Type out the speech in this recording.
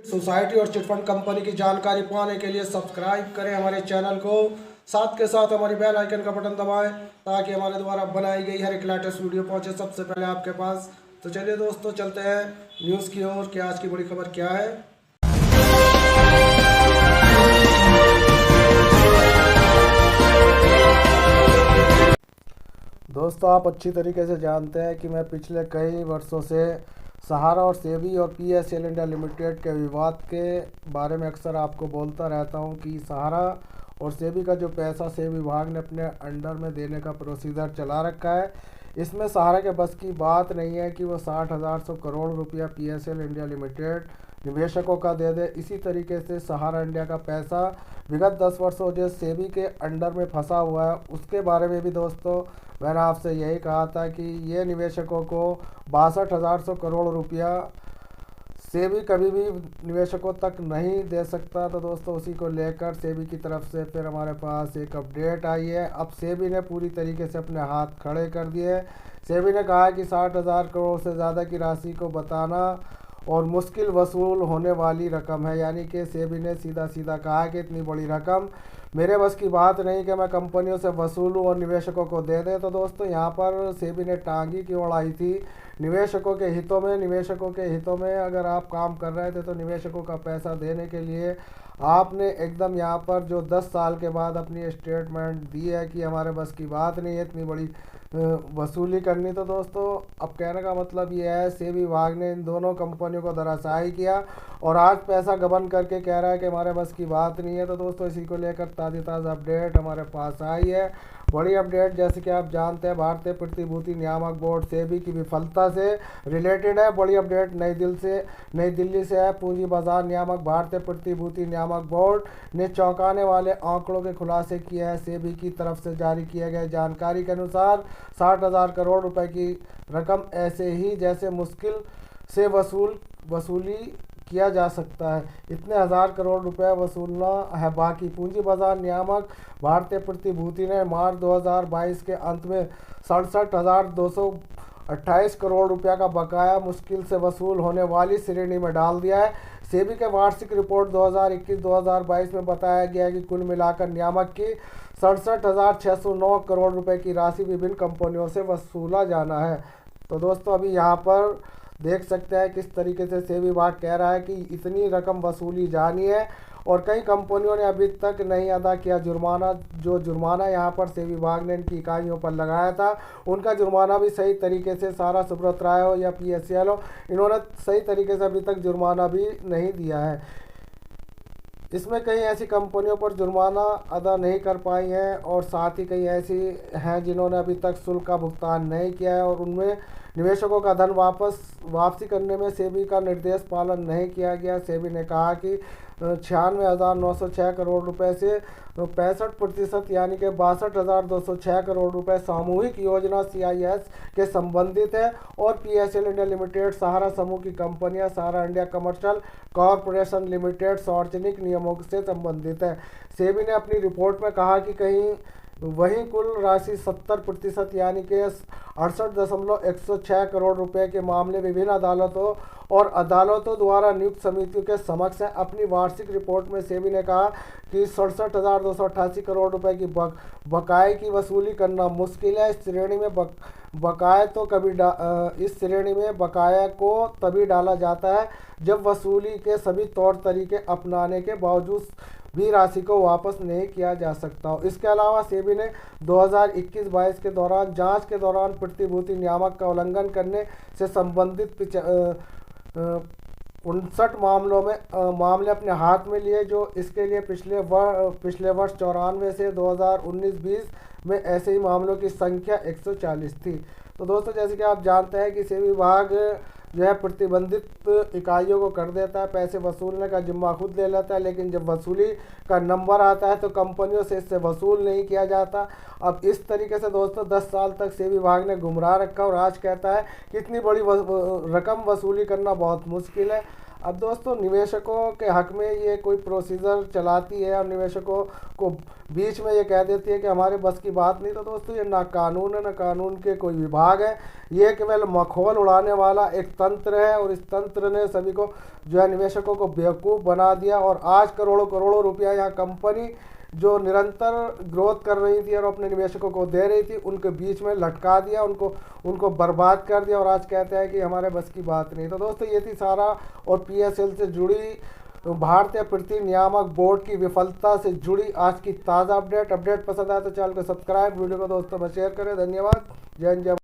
Society और chit fund company की जानकारी पाने के लिए सब्सक्राइब करें हमारे चैनल को। साथ के साथ हमारी बेल आइकन का बटन दबाएं ताकि हमारे द्वारा बनाई गई हर एक लेटेस्ट वीडियो पहुंचे सबसे पहले आपके पास। तो चलिए दोस्तों, चलते हैं न्यूज़ की ओर कि आज की बड़ी खबर क्या है। दोस्तों, आप अच्छी तरीके से जानते हैं कि मैं पिछले कई वर्षों से सहारा और सेबी और पीएसएल इंडिया लिमिटेड के विवाद के बारे में अक्सर आपको बोलता रहता हूं कि सहारा और सेबी का जो पैसा सेबी विभाग ने अपने अंडर में देने का प्रोसीजर चला रखा है, इसमें सहारा के बस की बात नहीं है कि वो 60,100 करोड़ रुपया पीएसएल इंडिया लिमिटेड निवेशकों का दे दे। इसी तरीके से सहारा इंडिया का पैसा विगत 10 वर्षों जो सेबी के अंडर में फंसा हुआ है, उसके बारे में भी दोस्तों मैंने आपसे यही कहा था कि ये निवेशकों को 62,100 करोड़ रुपया सेबी कभी भी निवेशकों तक नहीं दे सकता। तो दोस्तों, उसी को लेकर सेबी की तरफ से फिर हमारे पास एक अपडेट आई है। अब सेबी ने पूरी तरीके से अपने हाथ खड़े कर दिए। सेबी ने कहा कि 60,000 करोड़ से ज़्यादा की राशि को बताना और मुश्किल वसूल होने वाली रकम है। यानी कि सेबी ने सीधा सीधा कहा कि इतनी बड़ी रकम मेरे बस की बात नहीं कि मैं कंपनियों से वसूलूं और निवेशकों को दे दें। तो दोस्तों, यहाँ पर सेबी ने टांगी क्यों अड़ाई थी? निवेशकों के हितों में, निवेशकों के हितों में अगर आप काम कर रहे थे तो निवेशकों का पैसा देने के लिए आपने एकदम यहाँ पर जो 10 साल के बाद अपनी स्टेटमेंट दी है कि हमारे बस की बात नहीं है इतनी बड़ी वसूली करनी। तो दोस्तों, अब कहने का मतलब ये है, सेबी विभाग ने इन दोनों कंपनियों को धराशायी किया और आज पैसा गबन करके कह रहा है कि हमारे बस की बात नहीं है। तो दोस्तों, इसी को लेकर ताज़ा अपडेट हमारे पास आई है। बड़ी अपडेट, जैसे कि आप जानते हैं, भारतीय प्रतिभूति नियामक बोर्ड सेबी की विफलता से रिलेटेड है। बड़ी अपडेट नई दिल्ली से है। पूंजी बाजार नियामक भारतीय प्रतिभूति नियामक बोर्ड ने चौंकाने वाले आंकड़ों के खुलासे किए हैं। सेबी की तरफ से जारी किए गए जानकारी के अनुसार 60,000 करोड़ रुपए की रकम ऐसे ही जैसे मुश्किल से वसूली किया जा सकता है। इतने हज़ार करोड़ रुपए वसूलना है बाकी। पूंजी बाजार नियामक भारतीय प्रतिभूति ने मार्च 2022 के अंत में 67,228 करोड़ रुपया का बकाया मुश्किल से वसूल होने वाली श्रेणी में डाल दिया है। सेबी के वार्षिक रिपोर्ट 2021-2022 में बताया गया है कि कुल मिलाकर नियामक की 67,609 करोड़ रुपए की राशि विभिन्न कंपनियों से वसूला जाना है। तो दोस्तों, अभी यहाँ पर देख सकते हैं किस तरीके से सेबी विभाग कह रहा है कि इतनी रकम वसूली जानी है और कई कंपनियों ने अभी तक नहीं अदा किया जुर्माना। जो जुर्माना यहाँ पर सेबी विभाग ने इनकी इकाइयों पर लगाया था, उनका जुर्माना भी सही तरीके से सहारा सुब्रत राय हो या पीएसएल हो, इन्होंने सही तरीके से अभी तक जुर्माना भी नहीं दिया है। इसमें कई ऐसी कंपनियों पर जुर्माना अदा नहीं कर पाई हैं और साथ ही कई ऐसी हैं जिन्होंने अभी तक शुल्क का भुगतान नहीं किया है और उनमें निवेशकों का धन वापसी करने में सेबी का निर्देश पालन नहीं किया गया। सेबी ने कहा कि 96,906 करोड़ रुपए से 65% यानी कि 62,206 करोड़ रुपए सामूहिक योजना CIS के संबंधित है और पीएसएल इंडिया लिमिटेड सहारा समूह की कंपनियां सहारा इंडिया कमर्शियल कॉरपोरेशन लिमिटेड सार्वजनिक नियमों से संबंधित है। सेबी ने अपनी रिपोर्ट में कहा कि वहीं कुल राशि 70% यानी कि 68,106 करोड़ रुपए के मामले विभिन्न अदालतों और अदालतों द्वारा नियुक्त समितियों के समक्ष हैं। अपनी वार्षिक रिपोर्ट में सेबी ने कहा कि 67,288 करोड़ रुपए की बकाये की वसूली करना मुश्किल है। इस श्रेणी में बकाया को तभी डाला जाता है जब वसूली के सभी तौर तरीके अपनाने के बावजूद भी राशि को वापस नहीं किया जा सकता हो। इसके अलावा सेबी ने 2021-22 के दौरान जांच के दौरान प्रतिभूति नियामक का उल्लंघन करने से संबंधित 59 मामले अपने हाथ में लिए, जो इसके लिए पिछले वर्ष 94 से 2019-20 में ऐसे ही मामलों की संख्या 140 थी। तो दोस्तों, जैसे कि आप जानते हैं कि सेबी विभाग जो है प्रतिबंधित इकाइयों को कर देता है, पैसे वसूलने का जिम्मा खुद ले लेता है, लेकिन जब वसूली का नंबर आता है तो कंपनियों से इससे वसूल नहीं किया जाता। अब इस तरीके से दोस्तों 10 साल तक सेबी विभाग ने गुमराह रखा और आज कहता है कि इतनी बड़ी रकम वसूली करना बहुत मुश्किल है। अब दोस्तों निवेशकों के हक में ये कोई प्रोसीजर चलाती है और निवेशकों को बीच में ये कह देती है कि हमारे बस की बात नहीं। तो दोस्तों ये ना कानून है, ना कानून के कोई विभाग है, ये केवल मखौल उड़ाने वाला एक तंत्र है। और इस तंत्र ने सभी को जो है निवेशकों को बेवकूफ़ बना दिया। और आज करोड़ों करोड़ों रुपया यहाँ कंपनी जो निरंतर ग्रोथ कर रही थी और अपने निवेशकों को दे रही थी, उनके बीच में लटका दिया, उनको बर्बाद कर दिया। और आज कहते हैं कि हमारे बस की बात नहीं। तो दोस्तों ये थी सारा और पीएसएल से जुड़ी, भारतीय पृथ्वी नियामक बोर्ड की विफलता से जुड़ी आज की ताज़ा अपडेट। पसंद आए तो चैनल को सब्सक्राइब, वीडियो को दोस्तों में शेयर करें। धन्यवाद। जय हिंद, जय